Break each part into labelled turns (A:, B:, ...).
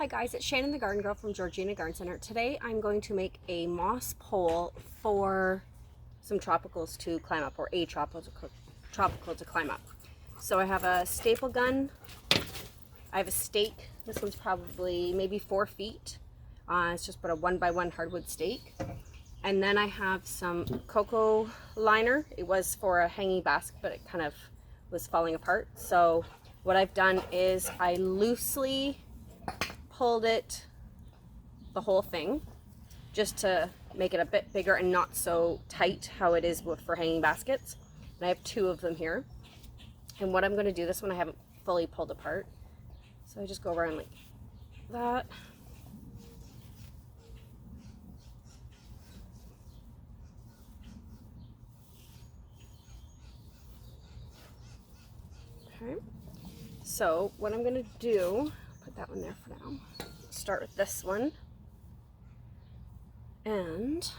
A: Hi guys, it's Shannon the Garden Girl from Georgina Garden Center. Today I'm going to make a moss pole for some tropicals to climb up, or a tropical to climb up. So I have a staple gun, I have a stake. This one's probably maybe 4 feet. It's just about a 1x1 hardwood stake. And then I have some cocoa liner. It was for a hanging basket, but it kind of was falling apart. So what I've done is I loosely pulled it, the whole thing, just to make it a bit bigger and not so tight how it is for hanging baskets. And I have 2 of them here. And what I'm going to do, this one I haven't fully pulled apart, so I just go around like that. Okay, so what I'm going to do, put that one there for now, start with this one, and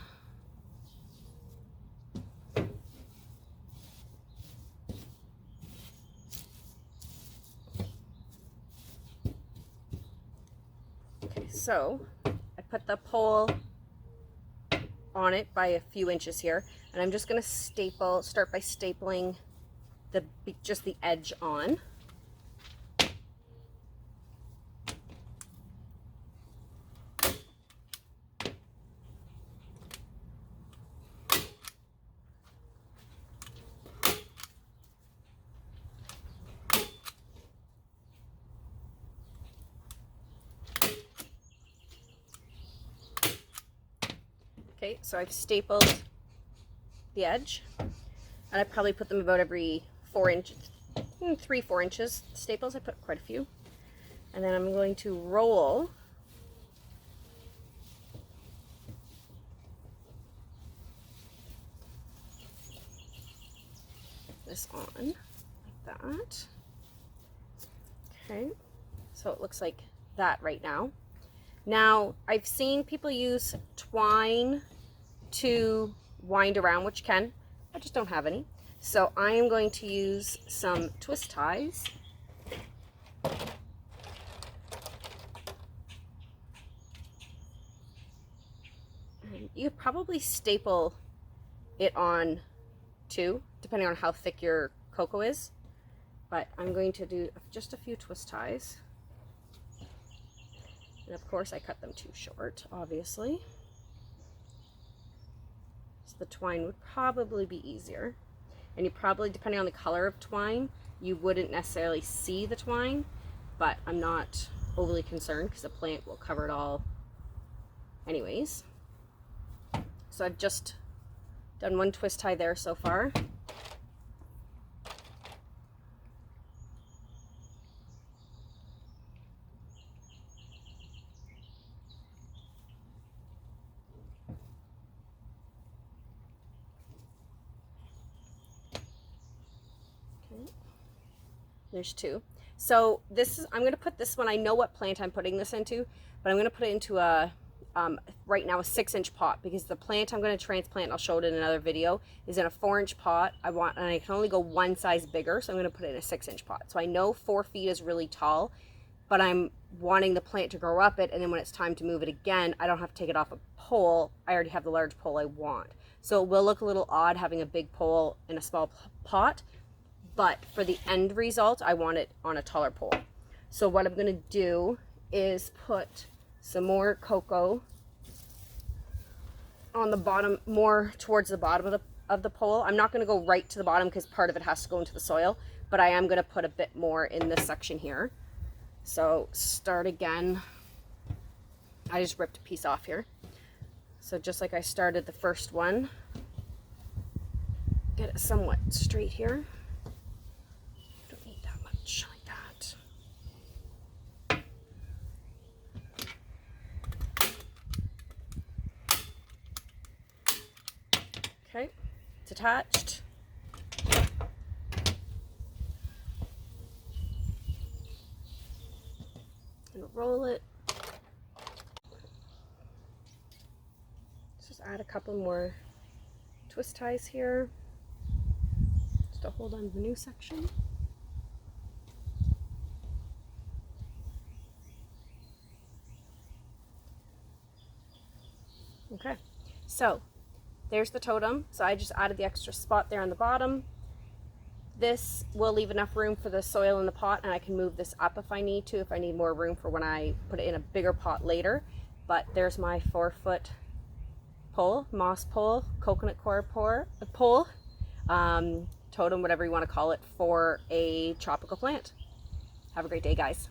A: okay, so I put the pole on it by a few inches here, and I'm just going to start by stapling just the edge on. Okay, so I've stapled the edge, and I probably put them about every 4 inches, 3-4 inches staples. I put quite a few. And then I'm going to roll this on like that. Okay, so it looks like that right now. Now, I've seen people use twine to wind around, which can, I just don't have any. So I am going to use some twist ties. And you could probably staple it on too, depending on how thick your cocoa is. But I'm going to do just a few twist ties. And of course I cut them too short, obviously. So the twine would probably be easier. And you probably, depending on the color of twine, you wouldn't necessarily see the twine, but I'm not overly concerned because the plant will cover it all anyways. So I've just done 1 twist tie there so far. There's 2. So this is, I'm going to put this one, I know what plant I'm putting this into, but I'm going to put it into a, right now a 6-inch pot, because the plant I'm going to transplant, I'll show it in another video, is in a 4-inch pot. And I can only go one size bigger, so I'm going to put it in a 6-inch pot. So I know 4 feet is really tall, but I'm wanting the plant to grow up it, and then when it's time to move it again, I don't have to take it off a pole. I already have the large pole I want. So it will look a little odd having a big pole in a small pot, but for the end result, I want it on a taller pole. So what I'm going to do is put some more cocoa on the bottom, more towards the bottom of the pole. I'm not going to go right to the bottom because part of it has to go into the soil, but I am going to put a bit more in this section here. So start again. I just ripped a piece off here. So just like I started the first one, get it somewhat straight here. Don't need that much like that. Okay, it's attached. And roll it. Let's just add a couple more twist ties here, just to hold on to the new section. Okay, so there's the totem. So I just added the extra spot there on the bottom. This will leave enough room for the soil in the pot, and I can move this up if I need to, if I need more room for when I put it in a bigger pot later. But there's my 4-foot pole, moss pole, coconut coir pole, totem, whatever you want to call it, for a tropical plant. Have a great day, guys.